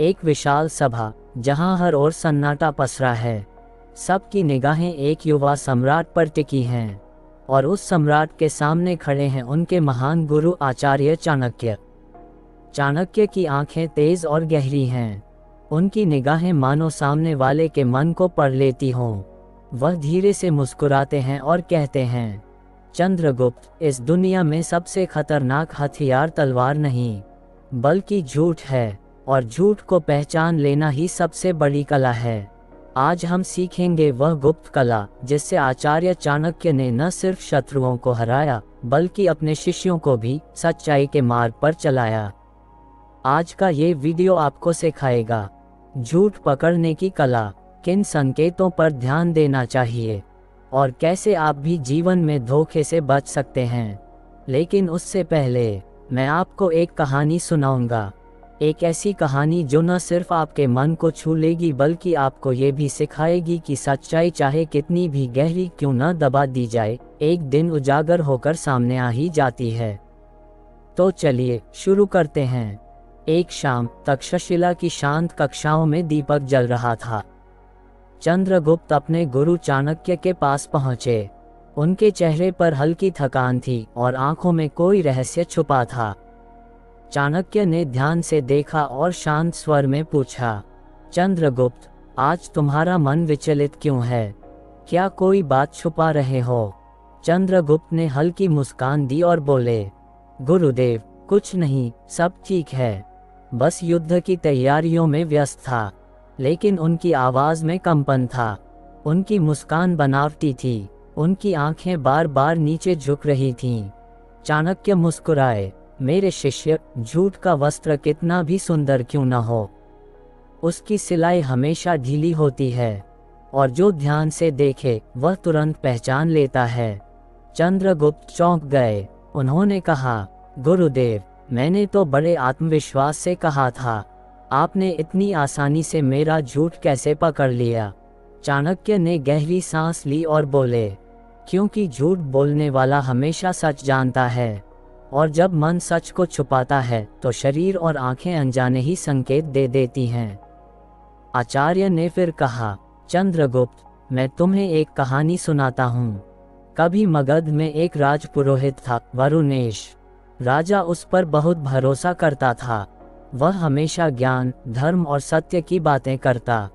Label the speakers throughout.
Speaker 1: एक विशाल सभा, जहां हर ओर सन्नाटा पसरा है। सबकी निगाहें एक युवा सम्राट पर टिकी हैं, और उस सम्राट के सामने खड़े हैं उनके महान गुरु आचार्य चाणक्य। चाणक्य की आंखें तेज और गहरी हैं। उनकी निगाहें मानो सामने वाले के मन को पढ़ लेती हों। वह धीरे से मुस्कुराते हैं और कहते हैं, चंद्रगुप्त, इस दुनिया में सबसे खतरनाक हथियार तलवार नहीं, बल्कि झूठ है, और झूठ को पहचान लेना ही सबसे बड़ी कला है। आज हम सीखेंगे वह गुप्त कला जिससे आचार्य चाणक्य ने न सिर्फ शत्रुओं को हराया, बल्कि अपने शिष्यों को भी सच्चाई के मार्ग पर चलाया। आज का ये वीडियो आपको सिखाएगा झूठ पकड़ने की कला, किन संकेतों पर ध्यान देना चाहिए, और कैसे आप भी जीवन में धोखे से बच सकते हैं। लेकिन उससे पहले मैं आपको एक कहानी सुनाऊंगा। एक ऐसी कहानी जो न सिर्फ आपके मन को छू लेगी, बल्कि आपको ये भी सिखाएगी कि सच्चाई चाहे कितनी भी गहरी क्यों न दबा दी जाए, एक दिन उजागर होकर सामने आ ही जाती है। तो चलिए शुरू करते हैं। एक शाम तक्षशिला की शांत कक्षाओं में दीपक जल रहा था। चंद्रगुप्त अपने गुरु चाणक्य के पास पहुंचे। उनके चेहरे पर हल्की थकान थी और आंखों में कोई रहस्य छुपा था। चाणक्य ने ध्यान से देखा और शांत स्वर में पूछा, चंद्रगुप्त, आज तुम्हारा मन विचलित क्यों है? क्या कोई बात छुपा रहे हो? चंद्रगुप्त ने हल्की मुस्कान दी और बोले, गुरुदेव, कुछ नहीं, सब ठीक है। बस युद्ध की तैयारियों में व्यस्त था। लेकिन उनकी आवाज में कंपन था। उनकी मुस्कान बनावटी थी। उनकी आंखें बार बार नीचे झुक रही थीं। चाणक्य मुस्कुराए, मेरे शिष्य, झूठ का वस्त्र कितना भी सुंदर क्यों न हो, उसकी सिलाई हमेशा ढीली होती है, और जो ध्यान से देखे वह तुरंत पहचान लेता है। चंद्रगुप्त चौंक गए। उन्होंने कहा, गुरुदेव, मैंने तो बड़े आत्मविश्वास से कहा था, आपने इतनी आसानी से मेरा झूठ कैसे पकड़ लिया? चाणक्य ने गहरी सांस ली और बोले, क्योंकि झूठ बोलने वाला हमेशा सच जानता है, और जब मन सच को छुपाता है तो शरीर और आंखें अनजाने ही संकेत दे देती हैं। आचार्य ने फिर कहा, चंद्रगुप्त, मैं तुम्हें एक कहानी सुनाता हूँ। कभी मगध में एक राजपुरोहित था, वरुणेश। राजा उस पर बहुत भरोसा करता था। वह हमेशा ज्ञान, धर्म और सत्य की बातें करता।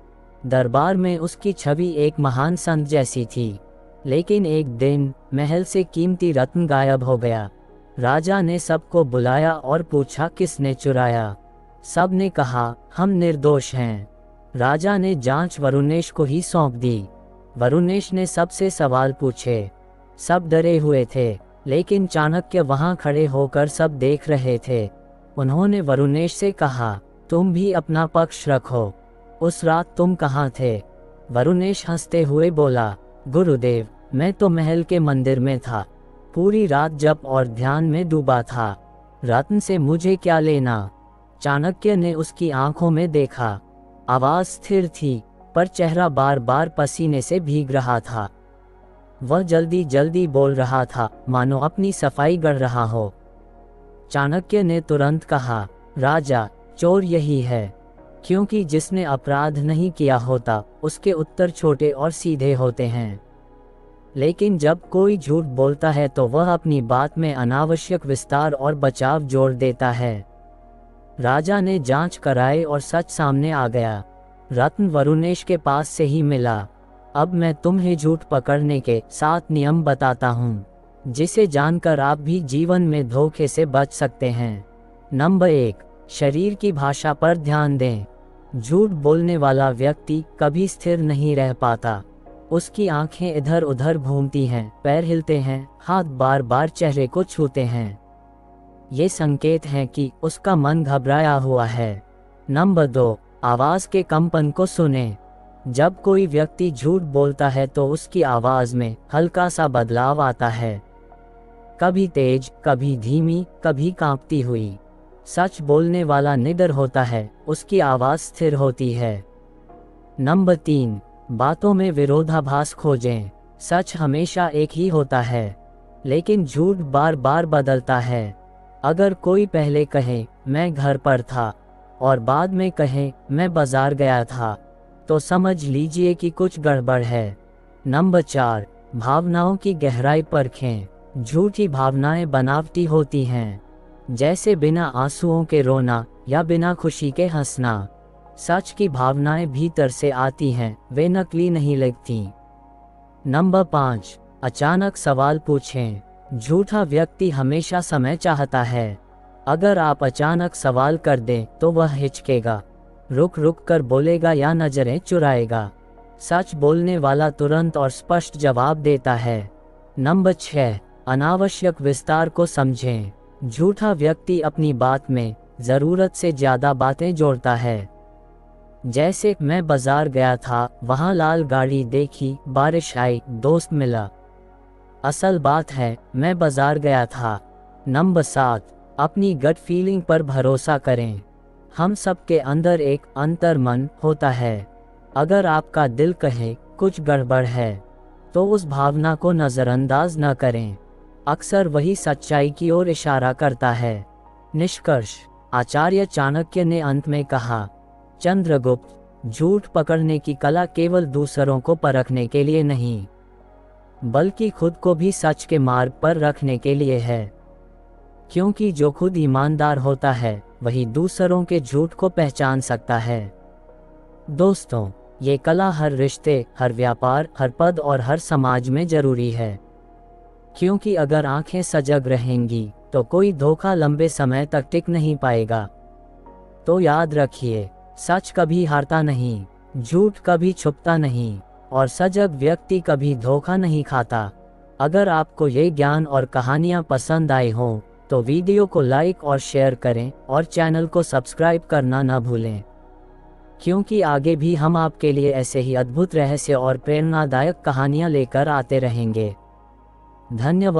Speaker 1: दरबार में उसकी छवि एक महान संत जैसी थी। लेकिन एक दिन महल से कीमती रत्न गायब हो गया। राजा ने सबको बुलाया और पूछा, किसने चुराया? सब ने कहा, हम निर्दोष हैं। राजा ने जांच वरुणेश को ही सौंप दी। वरुणेश ने सबसे सवाल पूछे। सब डरे हुए थे, लेकिन चाणक्य वहां खड़े होकर सब देख रहे थे। उन्होंने वरुणेश से कहा, तुम भी अपना पक्ष रखो। उस रात तुम कहाँ थे? वरुणेश हंसते हुए बोला, गुरुदेव, मैं तो महल के मंदिर में था। पूरी रात जप और ध्यान में डूबा था। रत्न से मुझे क्या लेना? चाणक्य ने उसकी आंखों में देखा। आवाज स्थिर थी, पर चेहरा बार बार पसीने से भीग रहा था। वह जल्दी जल्दी बोल रहा था, मानो अपनी सफाई गढ़ रहा हो। चाणक्य ने तुरंत कहा, राजा, चोर यही है, क्योंकि जिसने अपराध नहीं किया होता उसके उत्तर छोटे और सीधे होते हैं। लेकिन जब कोई झूठ बोलता है तो वह अपनी बात में अनावश्यक विस्तार और बचाव जोड़ देता है। राजा ने जांच कराई और सच सामने आ गया। रत्न वरुणेश के पास से ही मिला। अब मैं तुम्हें झूठ पकड़ने के 7 नियम बताता हूँ, जिसे जानकर आप भी जीवन में धोखे से बच सकते हैं। नंबर 1, शरीर की भाषा पर ध्यान दें। झूठ बोलने वाला व्यक्ति कभी स्थिर नहीं रह पाता। उसकी आंखें इधर उधर घूमती हैं, पैर हिलते हैं, हाथ बार बार चेहरे को छूते हैं। ये संकेत हैं कि उसका मन घबराया हुआ है। नंबर 2, आवाज के कंपन को सुनें। जब कोई व्यक्ति झूठ बोलता है तो उसकी आवाज में हल्का सा बदलाव आता है, कभी तेज, कभी धीमी, कभी कांपती हुई। सच बोलने वाला निडर होता है, उसकी आवाज स्थिर होती है। नंबर 3, बातों में विरोधाभास खोजें। सच हमेशा एक ही होता है, लेकिन झूठ बार बार बदलता है। अगर कोई पहले कहे, मैं घर पर था, और बाद में कहें मैं बाजार गया था, तो समझ लीजिए कि कुछ गड़बड़ है। नंबर 4, भावनाओं की गहराई परखें। झूठी भावनाएं बनावटी होती हैं, जैसे बिना आंसुओं के रोना या बिना खुशी के हंसना। सच की भावनाएं भीतर से आती हैं, वे नकली नहीं लगती। नंबर 5, अचानक सवाल पूछें। झूठा व्यक्ति हमेशा समय चाहता है। अगर आप अचानक सवाल कर दें तो वह हिचकेगा, रुक रुक कर बोलेगा या नजरें चुराएगा। सच बोलने वाला तुरंत और स्पष्ट जवाब देता है। नंबर 6, अनावश्यक विस्तार को समझें। झूठा व्यक्ति अपनी बात में ज़रूरत से ज़्यादा बातें जोड़ता है, जैसे मैं बाजार गया था, वहाँ लाल गाड़ी देखी, बारिश आई, दोस्त मिला। असल बात है मैं बाजार गया था। नंबर 7, अपनी गट फीलिंग पर भरोसा करें। हम सबके अंदर एक अंतर्मन होता है। अगर आपका दिल कहे कुछ गड़बड़ है, तो उस भावना को नज़रअंदाज न करें। अक्सर वही सच्चाई की ओर इशारा करता है। निष्कर्ष, आचार्य चाणक्य ने अंत में कहा, चंद्रगुप्त, झूठ पकड़ने की कला केवल दूसरों को परखने के लिए नहीं, बल्कि खुद को भी सच के मार्ग पर रखने के लिए है। क्योंकि जो खुद ईमानदार होता है, वही दूसरों के झूठ को पहचान सकता है। दोस्तों, ये कला हर रिश्ते, हर व्यापार, हर पद और हर समाज में जरूरी है। क्योंकि अगर आंखें सजग रहेंगी, तो कोई धोखा लंबे समय तक टिक नहीं पाएगा। तो याद रखिए, सच कभी हारता नहीं, झूठ कभी छुपता नहीं, और सजग व्यक्ति कभी धोखा नहीं खाता। अगर आपको ये ज्ञान और कहानियाँ पसंद आई हों, तो वीडियो को लाइक और शेयर करें और चैनल को सब्सक्राइब करना न भूलें, क्योंकि आगे भी हम आपके लिए ऐसे ही अद्भुत रहस्य और प्रेरणादायक कहानियाँ लेकर आते रहेंगे। धन्यवाद।